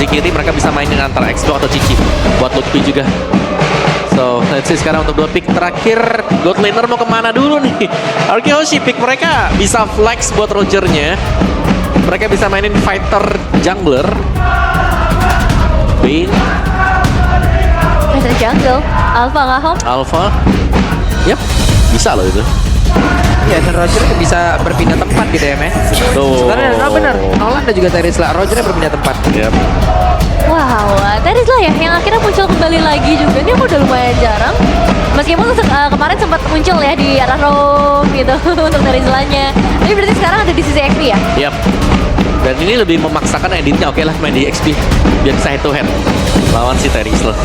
sisi kiri mereka bisa mainin antara X2 atau Cici buat loot pick juga. So, let's see sekarang untuk 2 pick terakhir. God laner mau kemana dulu nih? Arkeoshi pick mereka bisa flex buat Rogernya. Mereka bisa mainin fighter jungler. Bane. Fighter jungle. Alpha nggak home? Alpha. Yap, bisa loh itu. Ya, dan Roger bisa berpindah tempat gitu ya, men. Tuh. Sebenarnya benar. Nolan dan juga Terisla, Rogernya berpindah tempat. Yap. Wow, Terisla ya yang akhirnya muncul kembali lagi juga. Ini aku udah lumayan jarang. Meskipun kemarin sempat muncul ya di arah roam gitu untuk Terislanya. Tapi berarti sekarang ada di sisi XP ya? Yap. Dan ini lebih memaksakan editnya. Oke lah main di XP biar bisa head to head lawan si Terisla.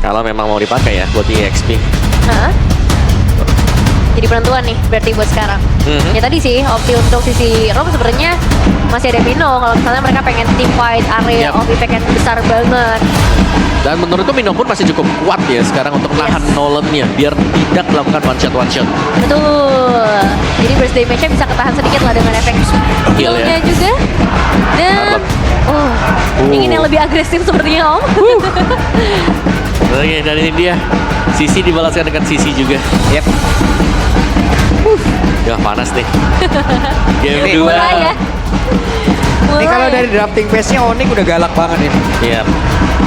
Kalau memang mau dipakai ya buat di XP. Hah? Jadi penentuan nih berarti buat sekarang. Ya tadi sih opsi untuk sisi Rom sebenarnya masih ada Mino kalau misalnya mereka pengen team fight area of impact yang besar banget. Dan menurutku Mino pun masih cukup kuat ya sekarang untuk nahan Nolan-nya biar tidak melakukan one shot. Betul. Jadi burst damage-nya bisa ketahan sedikit lah dengan efek Heal skill-nya ya. juga. Dan ingin yang lebih agresif sepertinya Om. Oke, dan ini dia Sisi dibalaskan dengan Sisi juga. Yap. Ya panas nih. Game 2. Mulai ya. Ini kalau dari drafting pace-nya Onyx udah galak banget ini. Iya.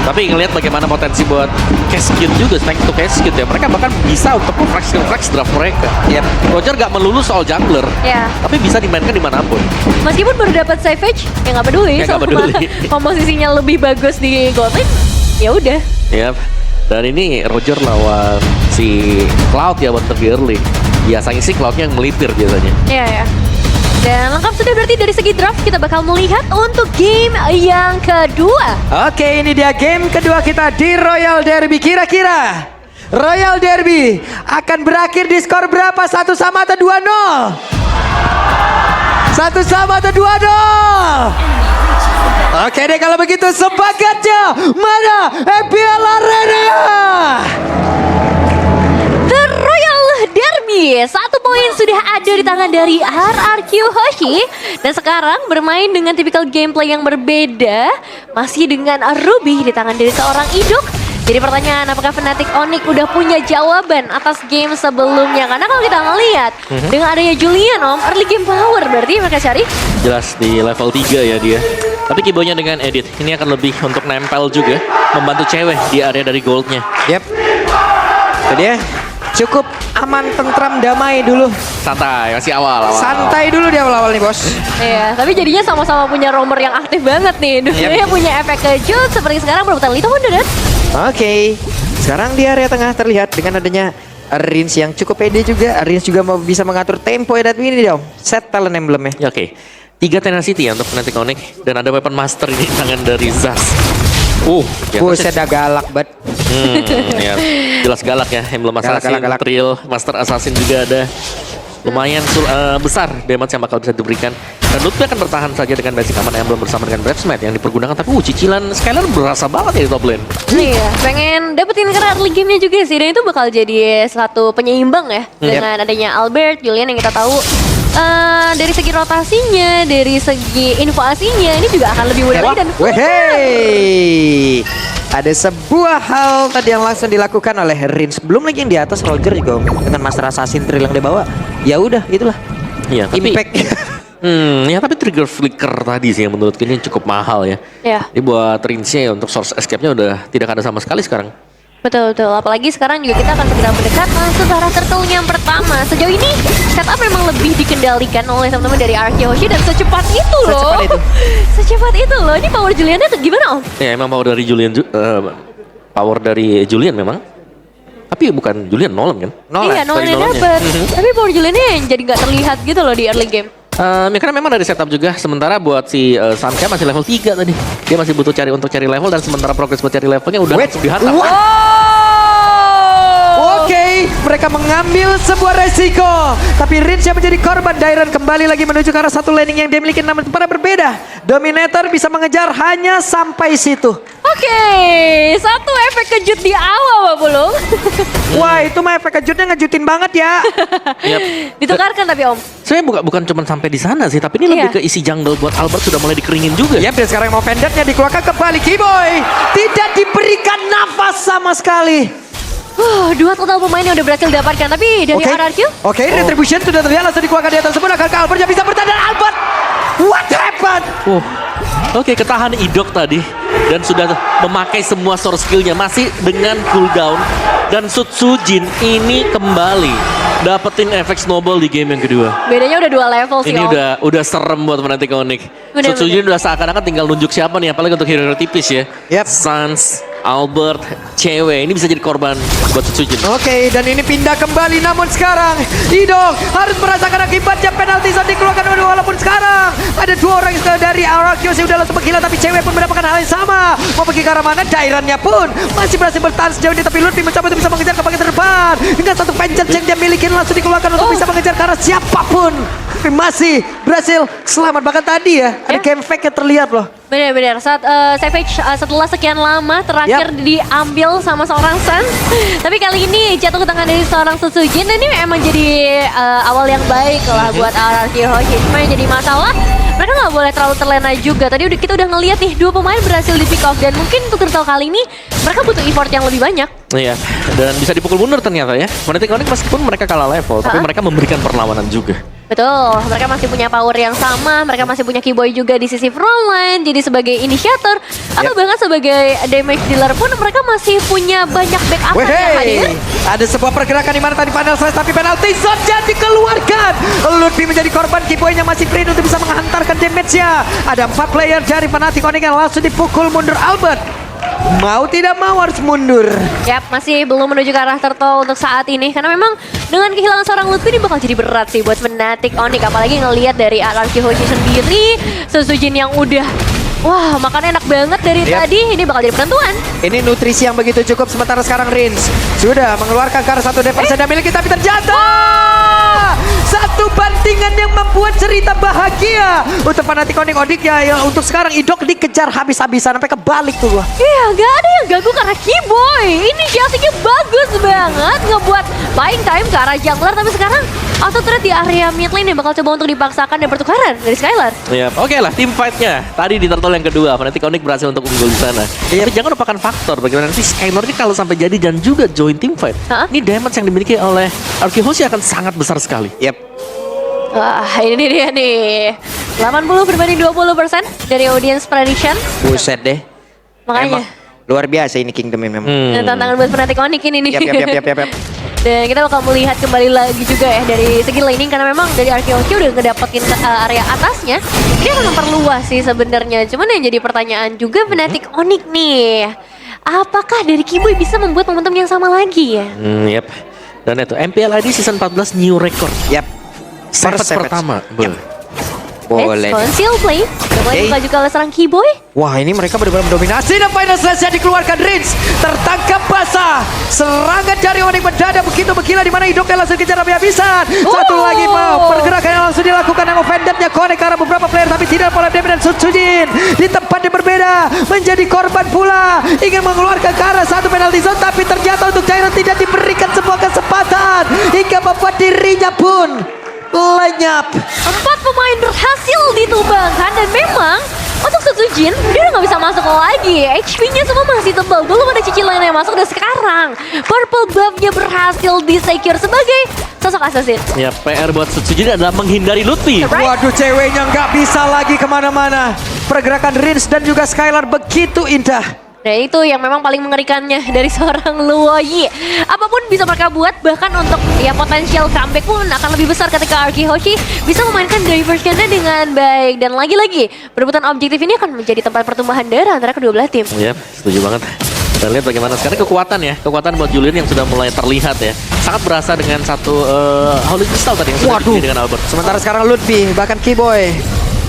Tapi ngelihat bagaimana potensi buat Cascade juga, thanks to Cascade ya. Mereka bahkan bisa untuk flex draft mereka. Yap. Roger gak melulu soal jungler, Ya. tapi bisa dimainkan dimanapun. Meskipun baru dapat Savage, ya nggak peduli. Ya, nggak Selama peduli. komposisinya lebih bagus di Goblin, ya udah. Yap. Dan ini Roger lawan si Cloud ya buat terbi early. Biasanya sih Cloudnya yang melipir biasanya. Iya ya. Dan lengkap sudah berarti dari segi draft kita bakal melihat untuk game yang kedua. Oke, ini dia game kedua kita di Royal Derby. Kira-kira Royal Derby akan berakhir di skor berapa? 1-1 atau 2-0? 1-1 atau 2-0? Oke deh kalau begitu sepagatnya mana EPL Arena? The Royal Derby, 1 poin sudah ada di tangan dari RRQ Hoshi. Dan sekarang bermain dengan tipikal gameplay yang berbeda. Masih dengan Ruby di tangan dari seorang Iduk. Jadi pertanyaan, apakah Fnatic Onyx udah punya jawaban atas game sebelumnya? Karena kalau kita ngelihat dengan adanya Julian Om, early game power berarti mereka cari. Jelas di level 3 ya dia. Tapi kibonya dengan edit, ini akan lebih untuk nempel juga. Membantu cewek di area dari goldnya. Yap. Jadi ya cukup aman, tentram, damai dulu. Santai, masih awal. Santai dulu di awal-awal nih bos. Iya, tapi jadinya sama-sama punya roamer yang aktif banget nih. Dulunya punya efek kejut, seperti sekarang berebutan Little Wonder kan? Oke, sekarang di area tengah terlihat dengan adanya Rins yang cukup pede juga. Rins juga mau bisa mengatur tempo ya, dan ini dong set talent emblemnya. Ya, oke. 3 tenacity ya untuk Fnatic Onyx. Dan ada weapon master ini di tangan dari Zas. Buset dah galak banget. Ya, jelas galak ya. Emblem Assassin, Galak. Trill, Master Assassin juga ada. Lumayan besar damage yang bakal bisa diberikan. Dan Lutfi akan bertahan saja dengan basic aman Emblem bersama dengan Brave Smite yang dipergunakan. Tapi cicilan Skylar berasa banget ya di top lane. Iya, pengen dapetin karena early game-nya juga sih. Dan itu bakal jadi satu penyeimbang ya. Dengan adanya Albert, Julian yang kita tahu. Dari segi rotasinya, dari segi invasinya, ini juga akan lebih mudah lagi dan Wehey, ada sebuah hal tadi yang langsung dilakukan oleh Rins. Belum lagi yang di atas Roger juga dengan Master Assassin Trill yang dibawa. Ya udah, itulah Iya, tapi impact. ya tapi trigger flicker tadi sih yang menurutku ini cukup mahal ya. ya. Ini buat Rinsnya untuk source escape-nya udah tidak ada sama sekali sekarang. Betul. Apalagi sekarang juga kita akan segera mendekat masuk ke arah turtle-nya yang pertama. Sejauh ini setup memang lebih dikendalikan oleh teman-teman dari RRQ Hoshi dan secepat itu loh. Secepat itu loh. Ini power Juliannya gimana Om? Ya emang power dari Julian memang. Tapi bukan Julian, Nolan kan? Iya, Nolan yang dapet. Tapi power Juliannya yang jadi nggak terlihat gitu loh di early game. Ya karena memang dari setup juga. Sementara buat si Sanka masih level 3 tadi. Dia masih butuh cari level. Dan sementara progress buat cari levelnya udah langsung dihantam. Oke, Mereka mengambil sebuah resiko. Tapi Rins yang menjadi korban. Dairon kembali lagi menuju ke arah satu laning yang dia miliki, namun pada berbeda. Dominator bisa mengejar hanya sampai situ. Oke, satu efek kejut di awal belum. Wah, itu mah efek kejutnya ngejutin banget ya. Yap. Ditukarkan tapi Om. Sebenarnya bukan cuma sampai di sana sih, tapi ini lebih ke isi jungle buat Albert sudah mulai dikeringin juga. Yap, dan sekarang mau Vendetnya dikeluarkan kembali. Kiboy tidak diberikan nafas sama sekali. Dua total pemain yang udah berhasil dapatkan, tapi dari RRQ. Oke, Retribution sudah terlihat langsung dikeluarkan di atas tersebut. Akankah Albert yang bisa bertahan? Dan Albert, what happened? Oke, ketahan Idok tadi dan sudah memakai semua source skillnya masih dengan cooldown, dan Sutsujin ini kembali dapetin efek snowball di game yang kedua. Bedanya udah 2 level sih Ini Om. udah serem buat Fnatic Onyx. Bener, Sutsujin udah seakan-akan tinggal nunjuk siapa nih, apalagi untuk hero tipis ya. Yap. Sans, Albert, cewek ini bisa jadi korban buat Sutsujin. Oke, dan ini pindah kembali. Namun sekarang Idok harus merasakan akibatnya. Penalti zone dikeluarkan. Walaupun sekarang ada 2 orang dari RRQ yang udah langsung menggila, tapi cewek pun mendapatkan hal yang sama. Mau pergi ke arah mana? Dairannya pun masih berhasil bertahan sejauh ini, tapi Lutfi mencoba untuk bisa mengejar ke bagian depan dengan satu vengeance yang dia miliki langsung dikeluarkan untuk bisa mengejar ke arah siapapun. Tapi masih berhasil selamat. Bahkan tadi ya ada game fake yang terlihat loh. Benar-benar saat Savage setelah sekian lama terakhir diambil sama seorang Sans. Tapi kali ini jatuh ke tangan dari seorang Sutsujin, dan ini emang jadi awal yang baik lah buat RRQ Hoshi. Cuma yang jadi masalah, mereka nggak boleh terlalu terlena juga. Tadi kita udah ngeliat nih 2 pemain berhasil di pick off, dan mungkin untuk turtle kali ini mereka butuh effort yang lebih banyak. Iya, dan bisa dipukul mundur ternyata ya. Fnatic Onyx meskipun mereka kalah level, tapi mereka memberikan perlawanan juga. Betul, mereka masih punya power yang sama, mereka masih punya Kiboy juga di sisi frontline, jadi sebagai inisiator, atau bahkan sebagai damage dealer pun mereka masih punya banyak backup yang hadir. Ada sebuah pergerakan di mana tadi panel slash, tapi penalti zone jadi dikeluarkan. Lutfi menjadi korban, Kiboy-nya masih free untuk bisa menghantarkan damage-nya. Ada 4 player dari Fnatic Onyx yang langsung dipukul mundur. Albert mau tidak mau harus mundur. Yap, masih belum menuju ke arah turtle untuk saat ini, karena memang dengan kehilangan seorang Lutfi ini bakal jadi berat sih buat Fnatic Onyx, apalagi ngelihat dari RRQ Hoshi sendiri, Sutsujin yang udah makan enak banget dari tadi, ini bakal jadi penentuan. Ini nutrisi yang begitu cukup, sementara sekarang Rins sudah mengeluarkan ke arah satu defense yang milik, tapi ternyata satu bandingan yang membuat cerita bahagia untuk Fnatic Onyx ya. Untuk sekarang Idok dikejar habis-habisan sampai kebalik tuh gua. Iya, gak ada yang ganggu karena Kiboy. Ini jasiknya bagus banget, ngebuat buying time ke arah jungler, tapi sekarang auto trade di area mid lane yang bakal coba untuk dipaksakan dan pertukaran dari Skylar. Iya, oke lah, tim fight-nya tadi di turtle yang kedua, Fnatic Onyx berhasil untuk unggul di sana. Tapi jangan lupakan faktor bagaimana nanti Skylar ini kalau sampai jadi dan juga join tim fight, ini damage yang dimiliki oleh RRQ Hoshi akan sangat besar sekali. Wah, ini dia nih. 80 berbanding 20% dari audience prediction. Buset deh. Makanya. Emang luar biasa ini Kingdom memang. Dan tantangan buat Fnatic Onyx ini nih. Yap. Dan kita bakal melihat kembali lagi juga ya dari segi laning, karena memang dari RRQ udah ngedapetin area atasnya. Dia akan memperluas sih sebenarnya. Cuman yang jadi pertanyaan juga Fnatic Onyx nih, apakah dari Kiboy bisa membuat momentum yang sama lagi ya? Yap. Dan itu MPLID season 14 new record. Yap. First pertama. Boleh. Conceal play. Mulai buka juga oleh serang Kiboy. Wah, ini mereka benar-benar mendominasi, dan final slash yang dikeluarkan Rins tertangkap basah. Serangan dari Onyx mendadak begitu menggila, di mana Idoknya langsung kejar habis-habisan. Satu lagi pergerakan yang langsung dilakukan yang offendednya connect ke arah beberapa player, tapi tidak oleh Demi dan Sutsujin di tempat yang berbeda menjadi korban pula. Ingin mengeluarkan ke arah satu penalti zone, tapi ternyata untuk Dairon tidak diberikan sebuah kesempatan hingga membuat dirinya pun lenyap. 4 pemain berhasil ditumbangkan, dan memang untuk Sutsujin dia udah gak bisa masuk lagi. HP-nya semua masih tebal, belum ada cicilan yang masuk, dan sekarang purple buff-nya berhasil di-secure sebagai sosok assassin. Ya, PR buat Sutsujin adalah menghindari Lutfi. Waduh, ceweknya nggak bisa lagi kemana-mana. Pergerakan Rins dan juga Skylar begitu indah. Nah, itu yang memang paling mengerikannya dari seorang Luoyi. Apapun bisa mereka buat, bahkan untuk ya potensial comeback pun akan lebih besar ketika RRQ Hoshi bisa memainkan diversionnya dengan baik. Dan lagi-lagi, perebutan objektif ini akan menjadi tempat pertumbuhan darah antara kedua belah tim. Iya, setuju banget. Kita lihat bagaimana sekarang kekuatan buat Julian yang sudah mulai terlihat ya. Sangat berasa dengan satu Holy Crystal tadi yang sudah dimiliki dengan Albert. Sementara sekarang Lutfi, bahkan Kiboy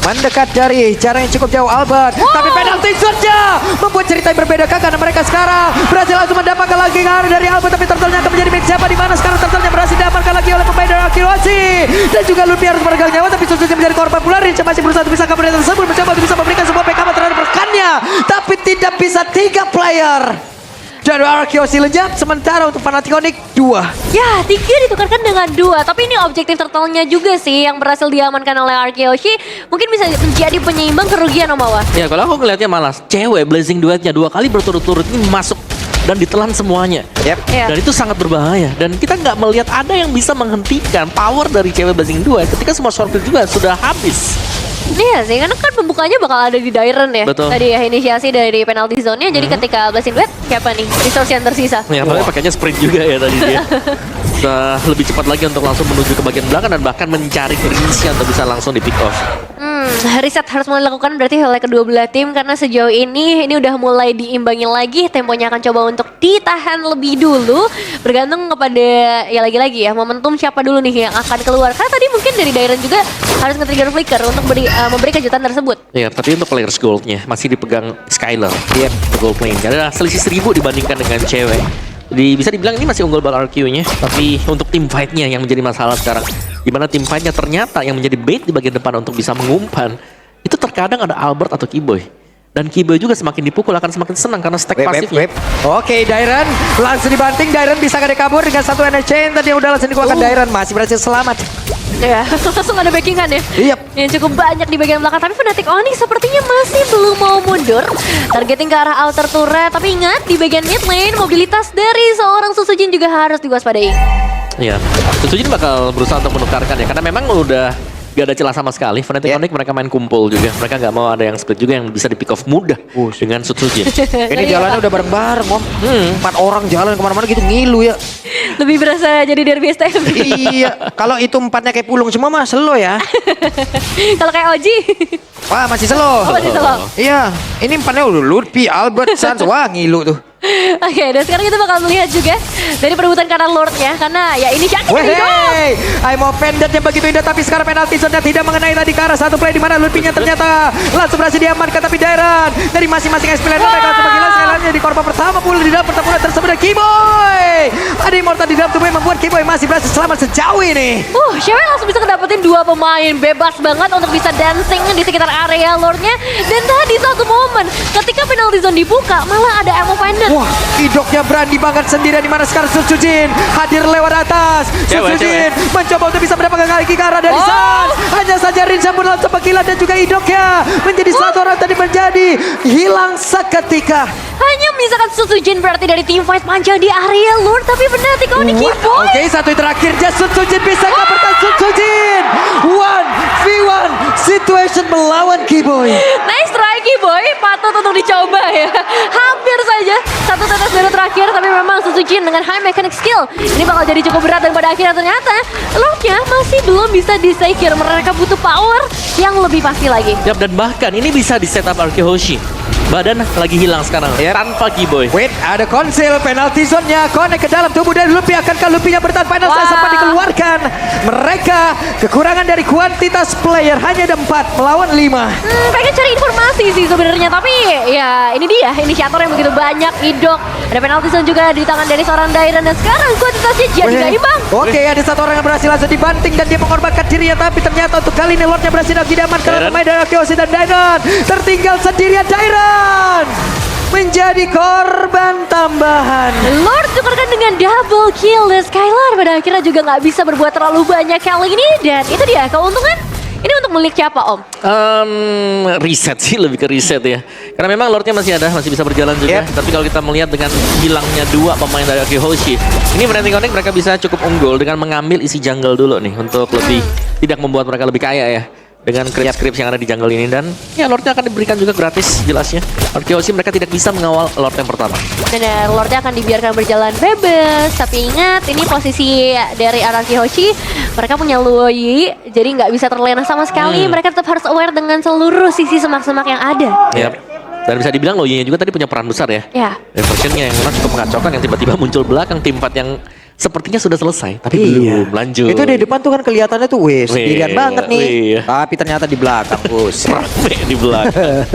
mendekat dari jarak yang cukup jauh Albert. Tapi penalti shotnya membuat cerita yang berbeda karena mereka sekarang berhasil langsung mendapatkan lagi dari Albert. Tapi turtle-nya akan menjadi milik siapa, di mana sekarang turtle-nya berhasil diamankan lagi oleh pemain dari Arkeologi. Dan juga Lupi harus meregang nyawa, tapi Suzuki menjadi korban pula. Rinca masih berusaha untuk bisa kabur tersebut, mencoba untuk bisa memberikan sebuah backup terhadap rekannya, tapi tidak bisa 3 player. Dan Arkeologi lenyap, sementara untuk Fnatic 2. Ya, 3 ditukarkan dengan 2. Tapi ini objektif turtle-nya juga sih yang berhasil diamankan oleh Arkeologi. Mungkin bisa menjadi penyeimbang kerugian Om Awa. Ya kalau aku ngelihatnya malas, cewek Blazing duetnya 2 kali berturut-turut ini masuk dan ditelan semuanya. Yep. Ya. Dan itu sangat berbahaya. Dan kita nggak melihat ada yang bisa menghentikan power dari cewek Blazing duet ketika semua short kill juga sudah habis. Iya sih, karena kan pembukanya bakal ada di Dairon ya. Betul. Tadi ya inisiasi dari penalty zone-nya. Jadi ketika Blazing Duet, siapa nih resource yang tersisa? Ya, apalagi pakainya sprint juga ya tadi dia. Bisa lebih cepat lagi untuk langsung menuju ke bagian belakang dan bahkan mencari Grinsia untuk bisa langsung di pick off. Riset harus mulai dilakukan berarti oleh kedua belah tim karena sejauh ini udah mulai diimbangi lagi. Temponya akan coba untuk ditahan lebih dulu, bergantung kepada ya lagi-lagi ya momentum siapa dulu nih yang akan keluar. Karena tadi mungkin dari Dairon juga harus nge-trigger flicker untuk memberi kejutan tersebut. Ya, tapi untuk players goldnya masih dipegang Skylar. Yep, gold lane. Ada selisih 1000 dibandingkan dengan cewek. Jadi bisa dibilang ini masih unggul bal RQ-nya, tapi untuk tim fight-nya yang menjadi masalah sekarang. Dimana tim fight-nya ternyata yang menjadi bait di bagian depan untuk bisa mengumpan, itu terkadang ada Albert atau Kiboy. Dan Kiboy juga semakin dipukul akan semakin senang karena stack pasifnya. Oke, Dairon langsung dibanting. Dairon bisa kada kabur dengan satu energy chain. Tadi udah langsung dikeluarkan. Dairon masih berhasil selamat. Ya, langsung ada backingan ya. Yep. Yang cukup banyak di bagian belakang. Tapi Fnatic Onyx sepertinya masih belum mau mundur. Targeting ke arah outer turret. Tapi ingat, di bagian mid lane, mobilitas dari seorang Susujin juga harus diwaspadai. Iya, Susujin bakal berusaha untuk menukarkan ya. Karena memang udah gak ada celah sama sekali. Fnatic Onyx mereka main kumpul juga. Mereka gak mau ada yang split juga yang bisa di pick off mudah dengan Susujin. Ini jalannya udah bareng-bareng, Om. 4 orang jalan kemana-mana gitu ngilu ya. Lebih berasa jadi derby STM. Iya, kalau itu 4-nya kayak pulung semua mah slow ya. Kalau kayak Oji. Wah, masih slow. Oh, masih slow. Iya, ini 4-nya udah Lutfi, Albert, Sans. Wah, ngilu tuh. Oke, dan sekarang kita bakal melihat juga dari perebutan karena Lord-nya. Karena ya ini Shaki Wey, I'm offended yang begitu indah, tapi sekarang penalti zone tidak mengenai tadi ke arah satu play di mana Lutfi-nya ternyata langsung berhasil diamankan, tapi Dairon dari masing-masing SP laner mereka langsung menghilang sekaliannya di korban pertama pula di dalam pertempuran tersebut dan Kiboy. Ada Immortal di dalam tubuh yang membuat Kiboy masih berhasil selamat sejauh ini. Cewek langsung bisa ngedapetin 2 pemain bebas banget untuk bisa dancing di sekitar area Lord-nya. Dan tadi satu momen ketika penalti zone dibuka malah ada Emo Fender. Wah, idoknya berani banget sendirian di mana sekarang Susujin hadir lewat atas. Susujin mencoba untuk bisa mendapatkan kaki ke arah dari Sans. Hanya saja Rinsa pun langsung menghilang dan juga idoknya menjadi satu orang tadi menjadi hilang seketika. Hanya menyisakan Susujin berarti dari tim fight panjang di area Lord, tapi Fnatic Onyx Kiboy. Oke, satu terakhirnya Susujin bisa bertahan. Susujin 1v1 situation melawan Kiboy. Nice try Kiboy, patut untuk dicoba ya. Hampir saja satu tetes baru terakhir, tapi memang Susujin dengan high mechanic skill ini bakal jadi cukup berat dan pada akhirnya ternyata Lord-nya masih belum bisa di-secure. Mereka butuh power yang lebih pasti lagi. Yap, dan bahkan ini bisa di setup Arkehoshi. Badan lagi hilang sekarang tanpa Kiboy. Wait, ada konsil penalti zone-nya connect ke dalam tubuh dari Lupi. Akankah Lupi-nya bertahan final saya sempat dikeluarkan. Mereka kekurangan dari kuantitas player hanya ada 4 melawan 5. Pengen cari informasi sih sebenarnya, tapi ya ini dia inisiator yang begitu banyak. Idok, ada penalti zone juga di tangan dari seorang Dairon dan sekarang kuantitasnya jadi gak imbang. Oke, ada satu orang yang berhasil langsung dibanting dan dia mengorbankan dirinya, tapi ternyata untuk kali ini Lord-nya berhasil diamankan oleh pemain dari Arkeologi dan Dairon. Tertinggal sendirian Dairon menjadi korban tambahan. Lord tukarkan dengan double kill dan Skylar pada akhirnya juga nggak bisa berbuat terlalu banyak kali ini. Dan itu dia keuntungan. Ini untuk milik siapa Om? Reset sih, lebih ke reset ya. Karena memang Lordnya masih ada, masih bisa berjalan juga. Tapi kalau kita melihat dengan hilangnya 2 pemain dari Arkehoshi, ini Fnatic Onyx mereka bisa cukup unggul dengan mengambil isi jungle dulu nih untuk lebih tidak membuat mereka lebih kaya ya. Dengan creeps yang ada di jungle ini, dan ya Lordnya akan diberikan juga gratis jelasnya. Arkeologi mereka tidak bisa mengawal Lord yang pertama. Benar, Lordnya akan dibiarkan berjalan bebas. Tapi ingat, ini posisi dari Arkeologi, mereka punya Luoyi, jadi nggak bisa terlena sama sekali. Mereka tetap harus aware dengan seluruh sisi semak-semak yang ada. Yap. Dan bisa dibilang Luoyi juga tadi punya peran besar ya. Ya. Versionnya yang memang cukup mengacaukan, yang tiba-tiba muncul belakang tim 4 yang sepertinya sudah selesai, tapi Iya. belum lanjut. Itu di depan tuh kan kelihatannya tuh sendirian Wih, banget nih. wih. Tapi ternyata di belakang, Bos. rame di belakang.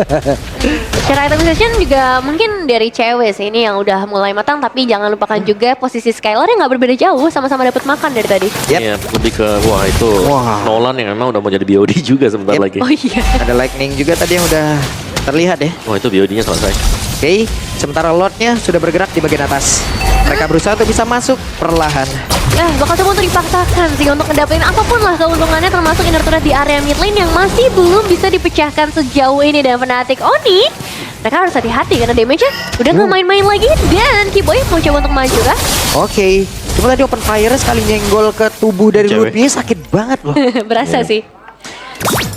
Secara itemization juga mungkin dari cewek sih ini yang udah mulai matang, tapi jangan lupakan juga posisi Skylar yang nggak berbeda jauh, sama-sama dapat makan dari tadi. Yep. Iya, lebih ke wah itu Wah. Nolan yang memang udah mau jadi BOD juga sebentar Yep. lagi. Oh iya. Ada lightning juga tadi yang udah terlihat ya. Wah itu BOD-nya selesai. Oke, sementara Lordnya sudah bergerak di bagian atas. Mereka berusaha untuk bisa masuk perlahan. Bakal coba untuk dipaksakan sih untuk ngedapetin apapun lah keuntungannya, termasuk inner turret di area mid lane yang masih belum bisa dipecahkan sejauh ini. Dan Fnatic Onyx, mereka harus hati-hati karena damage-nya udah nggak main-main lagi. Dan Kiboy mau coba untuk maju kah? Oke, cuma tadi open fire sekali nyenggol ke tubuh dari Cewek. Lutfi sakit banget loh. Berasa sih.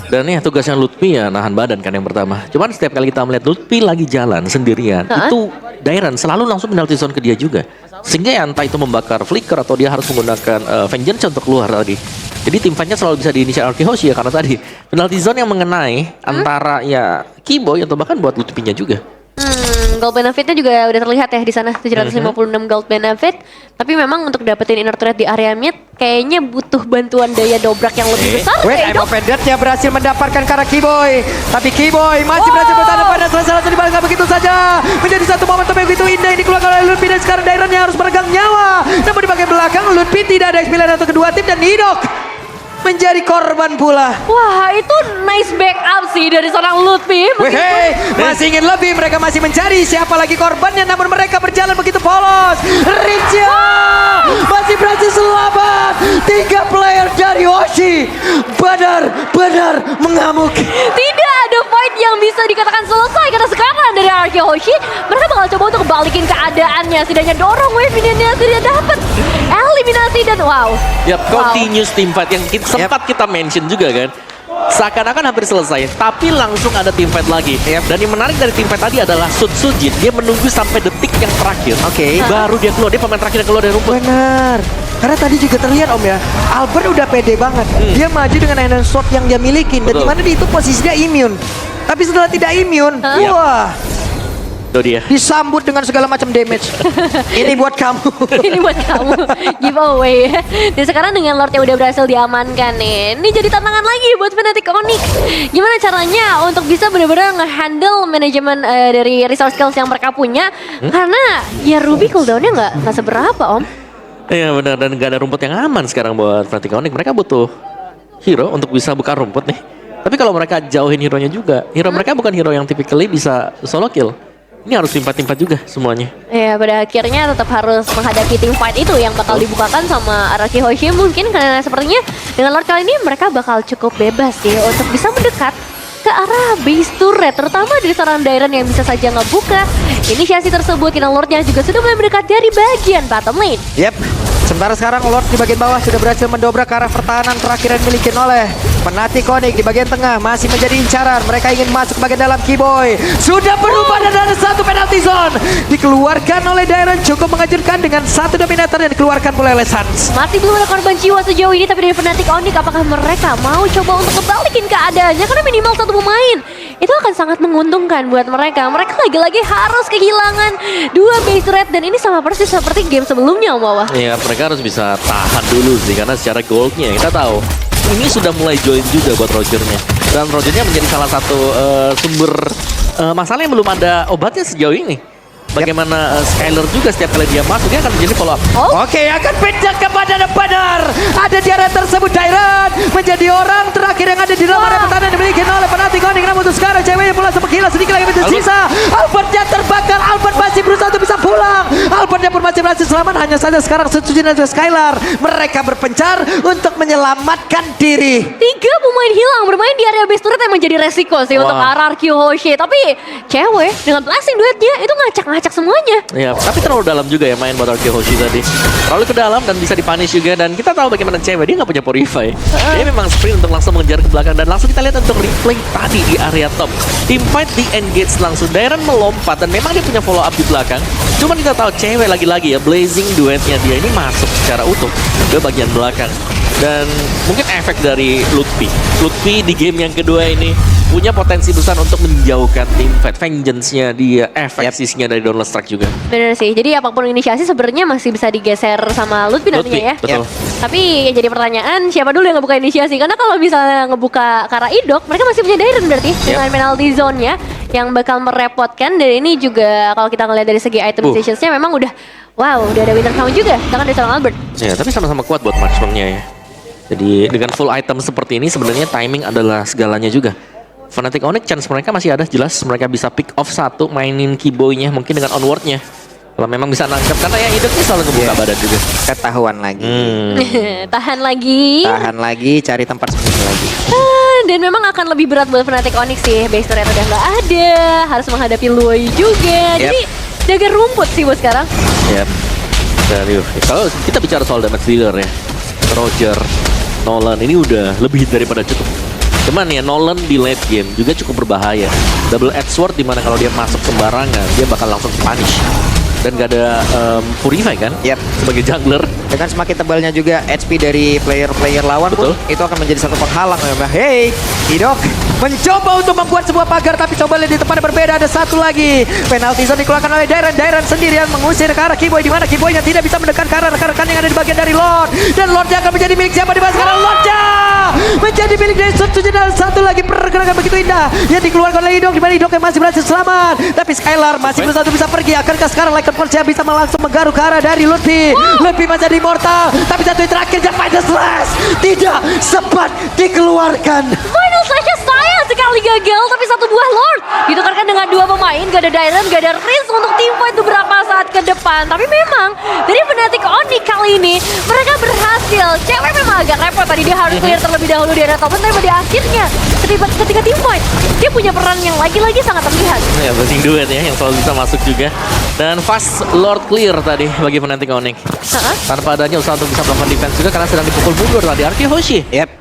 Dan nih tugasnya Lutfi ya nahan badan kan yang pertama. Cuman setiap kali kita melihat Lutfi lagi jalan sendirian, itu Dairon selalu langsung penalty zone ke dia juga. Sehingga ya entah itu membakar flicker atau dia harus menggunakan vengeance untuk keluar lagi. Jadi tim fightnya selalu bisa diinisial Arki Hoshi ya karena tadi penalty zone yang mengenai antara ya Kiboy atau bahkan buat Lutfinya juga. Gold benefitnya juga udah terlihat ya di sana 756 gold benefit. Tapi memang untuk dapetin inner turret di area mid kayaknya butuh bantuan daya dobrak yang lebih besar. Wait, I'm offended ya berhasil mendapatkan ke arah Kiboy. Tapi Kiboy masih berhasil bertahan pada langsung dibalikkan begitu saja. Menjadi satu momentum yang begitu indah yang dikeluarkan oleh Lutfi dan sekarang Dairon yang harus meregang nyawa. Namun di bagian belakang Lutfi tidak ada experience untuk kedua tim dan Nidok menjadi korban pula. Wah, itu nice backup sih dari seorang Lutfi. Wehey, masih ingin lebih, mereka masih mencari siapa lagi korbannya, namun mereka berjalan begitu polos. Richa masih berhasil selamat. 3 player dari Hoshi benar-benar mengamuk. Tidak ada fight yang bisa dikatakan selesai karena sekarang dari Arki Hoshi mereka bakal coba untuk balikin keadaannya, setidaknya dorong wave ini tidak dapat eliminasi dan wow. Yap, continuous team fight yang sempat kita mention juga kan. Seakan-akan hampir selesai, tapi langsung ada team fight lagi. Dan yang menarik dari team fight tadi adalah Sujin, dia menunggu sampai detik yang terakhir. Oke. Baru dia keluar, dia pemain terakhir yang keluar dari rumput. Benar. Karena tadi juga terlihat Om ya, Albert udah pede banget. Dia maju dengan Iron Sword yang dia miliki dan Betul. dimana di itu posisinya immune. Tapi setelah tidak immune, wah, Itu dia. disambut dengan segala macam damage. Ini buat kamu. Ini buat kamu giveaway. Dan sekarang dengan Lord yang udah berhasil diamankan nih, ini jadi tantangan lagi buat Fnatic Onyx. Gimana caranya untuk bisa benar-benar nge-handle manajemen dari resource skills yang mereka punya? Karena ya Ruby cooldownnya nggak seberapa Om. Iya benar, dan gak ada rumput yang aman sekarang buat Fnatic Onyx. Mereka butuh hero untuk bisa buka rumput nih. Tapi kalau mereka jauhin hero-nya juga, hero mereka bukan hero yang typically bisa solo kill. Ini harus timpat-timpat juga semuanya. Ya pada akhirnya tetap harus menghadapi team fight itu yang bakal dibukakan sama Araki Hoshi mungkin, karena sepertinya dengan Lord kali ini mereka bakal cukup bebas sih untuk bisa mendekat ke arah base turret, terutama dari seorang Dairon yang bisa saja ngebuka inisiasi tersebut. Karena Lordnya juga sudah mulai mendekat dari bagian bottom lane. Yep. Sementara sekarang Lord di bagian bawah sudah berhasil mendobrak ke arah pertahanan terakhir yang dimiliki oleh Fnatic Onyx. Di bagian tengah masih menjadi incaran. Mereka ingin masuk ke bagian dalam. Kiboy sudah berubah dan ada satu penalty zone dikeluarkan oleh Dairon, cukup mengejutkan dengan satu dominator yang dikeluarkan pula oleh Suns. Masih belum ada korban jiwa sejauh ini, tapi dari Fnatic Onyx apakah mereka mau coba untuk kebalikin keadaannya? Karena minimal satu pemain itu akan sangat menguntungkan buat mereka. Mereka lagi-lagi harus kehilangan 2 base turret dan ini sama persis seperti game sebelumnya Om Wawa. Iya, mereka harus bisa tahan dulu sih, karena secara goldnya kita tahu ini sudah mulai join juga buat Rogernya. Dan Rogernya menjadi salah satu sumber masalah yang belum ada obatnya sejauh ini. Bagaimana Skylar juga setiap kali dia masuk dia akan menjadi follow up. Oke, akan pindah kepada Badar. Ada di area tersebut Dairon menjadi orang terakhir yang ada di dalam area pertahanan yang dimiliki oleh Fnatic Onyx. Namun untuk sekarang ceweknya pula sempat hilang, sedikit lagi tersisa. Albertnya terbakar. Albert masih berusaha untuk bisa pulang. Albertnya pun masih berhasil selamat. Hanya saja sekarang Sujin dan Skylar mereka berpencar untuk menyelamatkan diri. 3 pemain hilang bermain di area base turret yang menjadi resiko sih untuk RRQ Hoshi. Tapi cewek dengan blessing duetnya itu ngacak-ngacak semuanya. Ya, tapi terlalu dalam juga ya main buat Arki Hoshi tadi. Terlalu ke dalam dan bisa dipunish juga, dan kita tahu bagaimana cewek dia nggak punya purify. Dia memang sprint untuk langsung mengejar ke belakang, dan langsung kita lihat untuk replay tadi di area top. Team fight di engage langsung, Dairon melompat dan memang dia punya follow up di belakang. Cuman kita tahu cewek lagi-lagi ya blazing duetnya dia ini masuk secara utuh ke bagian belakang. Dan mungkin efek dari Lutfi di game yang kedua ini punya potensi besar untuk menjauhkan tim fight. Vengeance-nya dia, efek-sisnya dari Download Strike juga. Bener sih, jadi apapun inisiasi sebenarnya masih bisa digeser sama Lutfi nantinya ya. Betul. Tapi yang jadi pertanyaan, siapa dulu yang ngebuka inisiasi? Karena kalau misalnya ngebuka ke arah Idok, mereka masih punya Dairen berarti dengan penalty zone-nya yang bakal merepotkan. Dan ini juga kalau kita ngeliat dari segi item decisions-nya memang udah udah ada Winter Crown juga, tangan dari seorang Albert. Ya, tapi sama-sama kuat buat marksman-nya ya. Jadi dengan full item seperti ini sebenarnya timing adalah segalanya juga. Fnatic Onyx chance mereka masih ada jelas, mereka bisa pick off satu, mainin Keyboy-nya mungkin dengan onward-nya. Kalau memang bisa nangkep, karena yang hidupnya selalu ngebuka badan juga. Ketahuan lagi. Tahan lagi. Tahan lagi, cari tempat sembunyi lagi. Dan memang akan lebih berat buat Fnatic Onyx sih. Base turret udah nggak ada, harus menghadapi Luoi juga. Jadi jaga rumput sih buat sekarang. Dan kalau kita bicara soal damage dealer ya, Roger, Nolan ini udah lebih daripada cukup. Cuman ya Nolan di late game juga cukup berbahaya. Double edge sword dimana kalau dia masuk sembarangan dia bakal langsung punish. Dan gak ada Purify kan? Sebagai jungler. Dengan semakin tebalnya juga HP dari player-player lawan pun itu akan menjadi satu penghalang. Hey, Idok mencoba untuk membuat sebuah pagar, tapi coba lihat di tempat yang berbeda ada satu lagi. Penalty zone dikeluarkan oleh Dairen sendirian mengusir ke arah Keyboy, di mana Keyboy-nya tidak bisa mendekat ke arah rekan-rekan yang ada di bagian dari Lord. Dan Lordnya akan menjadi milik siapa di mana sekarang? Lordnya menjadi milik dari Sutsuji, dan satu lagi pergerakan begitu indah yang dikeluarkan oleh Idok, di mana Idok yang masih berhasil selamat. Tapi Skylar masih belum satu bisa pergi. Akankah sekarang Lycan Force bisa langsung menggaruk ke arah dari Lutfi? Lutfi masih ada immortal, tapi satu yang terakhir Final Slash tidak sempat dikeluarkan. Final Slash-nya sayang sekali gagal, tapi satu buah Lord ditukarkan dengan dua pemain. Gak ada Dairen, gak ada Riz untuk team fight beberapa saat ke depan. Tapi memang dari Fnatic Onyx kali ini mereka berhasil. Cewek memang agak repot tadi, dia harus clear terlebih dahulu di area top lane, tapi pada akhirnya ketika team fight dia punya peran yang lagi-lagi sangat terlihat. Ya, banding duet ya yang selalu bisa masuk juga. Dan fast Lord clear tadi bagi Fnatic Onyx. Tanpa adanya usaha untuk bisa melakukan defense juga karena sedang dipukul mundur tadi Arkehoshi.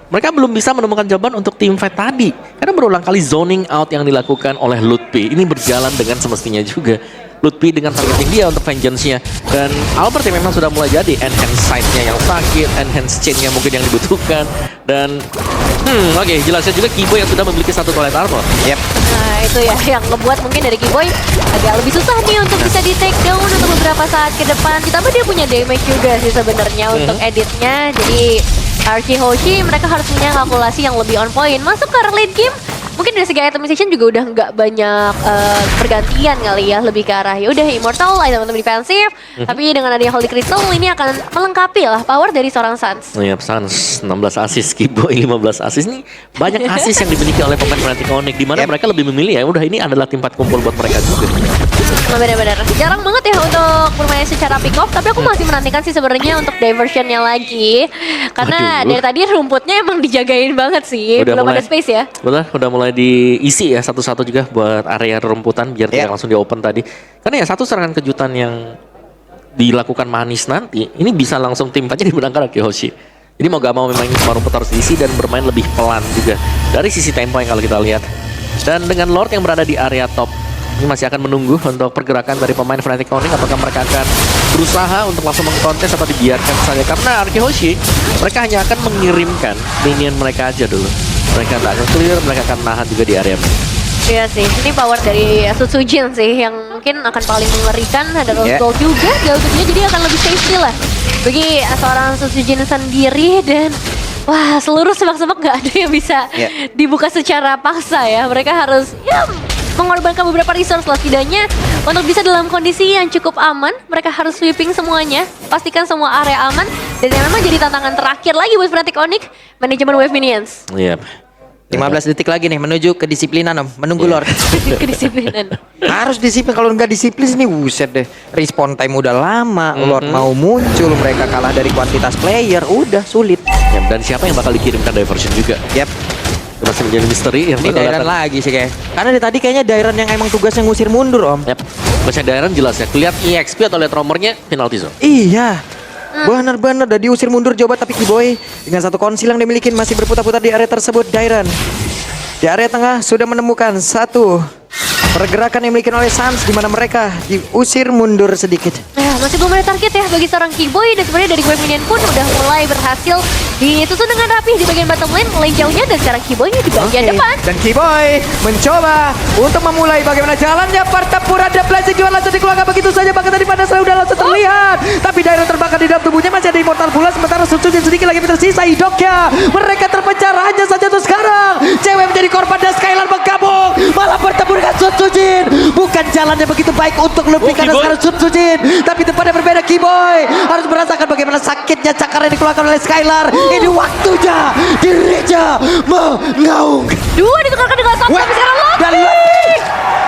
Mereka belum bisa menemukan jawaban untuk team fight tadi. Karena berulang kali zoning out yang dilakukan oleh Lutfi. Ini berjalan dengan semestinya juga. Lutfi dengan targeting dia untuk vengeance-nya. Dan Albert yang memang sudah mulai jadi enhance sight-nya yang sakit, enhance chain-nya mungkin yang dibutuhkan. Dan oke, jelasnya juga Keyboy yang sudah memiliki satu toilet armor. Nah itu ya yang ngebuat mungkin dari Keyboy agak lebih susah nih untuk bisa di take down untuk beberapa saat ke depan. Ditambah dia punya damage juga sih sebenarnya untuk editnya. Jadi Arkehoshi mereka harus punya kalkulasi yang lebih on point. Masuk ke late game, mungkin dari segi itemization juga udah nggak banyak pergantian kali ya, lebih ke arah ya udah immortal, item defensif. Tapi dengan adanya Holy Crystal ini akan melengkapi lah power dari seorang Suns. Suns 16 assist, Keyboy 15 assist. Ini banyak assist yang dimiliki oleh pemain Fnatic Onyx, di mana mereka lebih memilih ya udah ini adalah tempat kumpul buat mereka juga. Benar-benar jarang banget ya untuk bermain secara pick off, tapi aku masih menantikan sih sebenarnya untuk diversionnya lagi, karena dari tadi rumputnya emang dijagain banget sih, belum ada space ya. Betul, udah mulai diisi ya satu-satu juga buat area rumputan biar tidak langsung di open tadi. Karena ya satu serangan kejutan yang dilakukan manis nanti, ini bisa langsung tim aja dimenangkan Arkehoshi. Jadi mau gak mau memang semua rumput harus diisi dan bermain lebih pelan juga dari sisi tempo yang kalau kita lihat. Dan dengan Lord yang berada di area top, ini masih akan menunggu untuk pergerakan dari pemain Fnatic Onyx. Apakah mereka akan berusaha untuk langsung mengkontes atau dibiarkan saja? Karena Arkehoshi mereka hanya akan mengirimkan minion mereka aja dulu. Mereka tak akan clear, mereka akan nahan juga di area. Iya sih, ini power dari Sutsujin sih yang mungkin akan paling mengerikan. Ada Rose Gold juga, jadi akan lebih safety lah bagi seorang Sutsujin sendiri. Dan wah, seluruh semak-semak gak ada yang bisa dibuka secara paksa ya. Mereka harus mengorbankan beberapa resource lah setidaknya untuk bisa dalam kondisi yang cukup aman. Mereka harus sweeping semuanya, pastikan semua area aman. Dan yang memang jadi tantangan terakhir lagi buat Fnatic Onyx, manajemen wave minions. 15 detik lagi nih menuju kedisiplinan menunggu Lord. Kedisiplinan. Harus disiplin, kalau nggak disiplin nih buset deh. Respawn time udah lama, Lord mau muncul, mereka kalah dari kuantitas player, udah sulit. Dan siapa yang bakal dikirimkan diversion juga? Masih menjadi misteri yang ini Dairen lagi sih kayak. Karena dari tadi kayaknya Dairen yang emang tugasnya ngusir mundur Om. Masih Dairen jelas ya, kelihatan EXP atau lihat romernya penalty zone. Iya. Benar-benar udah diusir mundur coba, tapi Keyboy dengan satu konsil yang dimiliki masih berputar-putar di area tersebut. Dairen di area tengah sudah menemukan satu pergerakan yang dimiliki oleh Suns di mana mereka diusir mundur sedikit. Nah, masih belum ada target ya bagi seorang Keyboy dan sebenarnya dari Wave Minion pun udah mulai berhasil disusun dengan rapi di bagian bottom lane jauhnya dan sekarang Keyboy-nya di bagian Oke. depan. Dan Keyboy mencoba untuk memulai bagaimana jalannya pertempuran dan blessing juga langsung dikeluarkan begitu saja bahkan tadi pada sudah langsung terlihat. Tapi daerah terbakar di dalam tubuhnya masih ada Immortal pula sementara Sunsujin sedikit lagi tersisa hidupnya. Mereka terpencar hanya saja tuh sekarang. Cewek menjadi korban dan Skylar bergabung malah bertemu dengan Sunsujin. Bukan jalannya begitu baik untuk lebih karena Keyboy. sekarang Sunsujin. Tapi tempatnya berbeda Keyboy harus merasakan bagaimana sakitnya cakar yang dikeluarkan oleh Skylar. Ini waktunya dirinya mengaung. Dua ditukarkan dengan satu tapi sekarang Dan Loki. lebih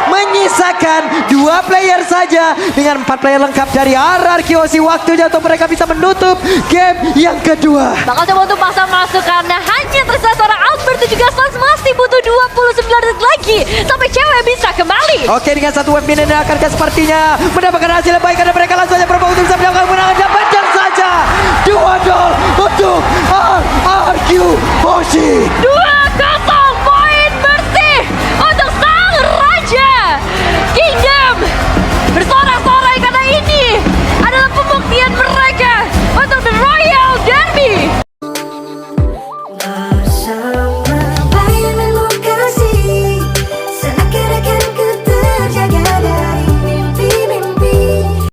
menyisakan 2 player saja dengan 4 player lengkap dari RRQ Hoshi. Waktunya untuk mereka bisa menutup game yang kedua. Bakal coba untuk pasang masuk karena hanya tersisa seorang Albert dan juga Suns masih butuh 29 detik lagi sampai cewek bisa kembali. Oke, dengan satu wave minion yang akankah sepertinya mendapatkan hasil yang baik karena mereka langsung saja berubah untuk bisa mendapatkan kemenangan dan panjang saja 2-0 untuk RRQ Hoshi.